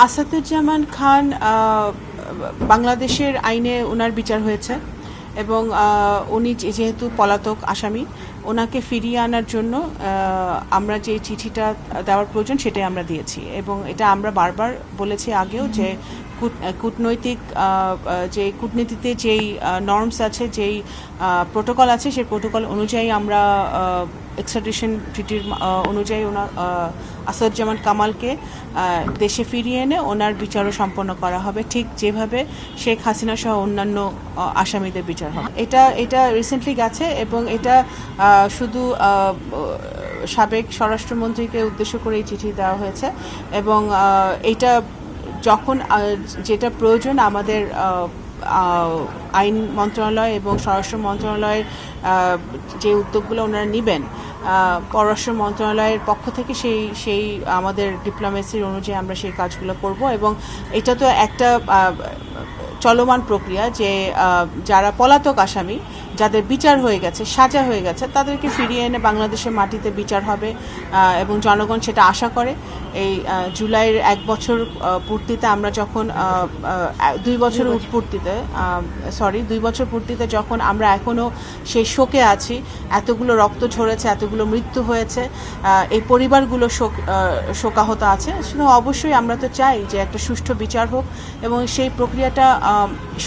আসাদুজ্জামান খান বাংলাদেশের আইনে ওনার বিচার হয়েছে এবং উনি যেহেতু পলাতক আসামি ওনাকে ফিরিয়ে আনার জন্য আমরা যে চিঠিটা দেওয়ার প্রয়োজন সেটাই আমরা দিয়েছি এবং এটা আমরা বারবার বলেছি আগেও যে কূটনৈতিক যে কূটনীতিতে যেই নর্মস আছে যেই প্রোটোকল আছে সেই প্রোটোকল অনুযায়ী আমরা এক্সট্রাডিশন ট্রিটির অনুযায়ী ওনার আসাদুজ্জামান কামালকে দেশে ফিরিয়ে এনে ওনার বিচারও সম্পন্ন করা হবে ঠিক যেভাবে শেখ হাসিনা সহ অন্যান্য আসামিদের বিচার হবে। এটা রিসেন্টলি গেছে এবং এটা শুধু সাবেক স্বরাষ্ট্রমন্ত্রীকে উদ্দেশ্য করে এই চিঠি দেওয়া হয়েছে এবং এটা যখন যেটা প্রয়োজন আমাদের আইন মন্ত্রণালয় এবং স্বরাষ্ট্র মন্ত্রণালয়ের যে উদ্যোগগুলো ওনারা নেবেন পররাষ্ট্র মন্ত্রণালয়ের পক্ষ থেকে সেই আমাদের ডিপ্লোমেসির অনুযায়ী আমরা সেই কাজগুলো করব এবং এটা তো একটা চলমান প্রক্রিয়া যে যারা পলাতক আসামি যাদের বিচার হয়ে গেছে সাজা হয়ে গেছে তাদেরকে ফিরিয়ে এনে বাংলাদেশের মাটিতে বিচার হবে এবং জনগণ সেটা আশা করে। এই জুলাইয়ের 1 বছর পূর্তিতে আমরা যখন 2 বছর পূর্তিতে যখন আমরা এখনও সেই শোকে আছি, এতগুলো রক্ত ঝরেছে, এতগুলো মৃত্যু হয়েছে, এই পরিবারগুলো শোকাহত আছে, শুধু অবশ্যই আমরা তো চাই যে একটা সুষ্ঠু বিচার হোক এবং সেই প্রক্রিয়াটা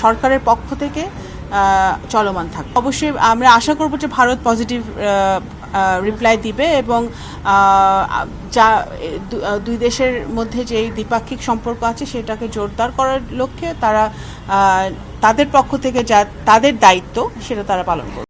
সরকারের পক্ষ থেকে চলমান থাকবে। অবশ্যই আমরা আশা করব যে ভারত পজিটিভ রিপ্লাই দিবে এবং যা দুই দেশের মধ্যে যে দ্বিপাক্ষিক সম্পর্ক আছে সেটাকে জোরদার করার লক্ষ্যে তারা তাদের পক্ষ থেকে যা তাদের দায়িত্ব সেটা তারা পালন করবে।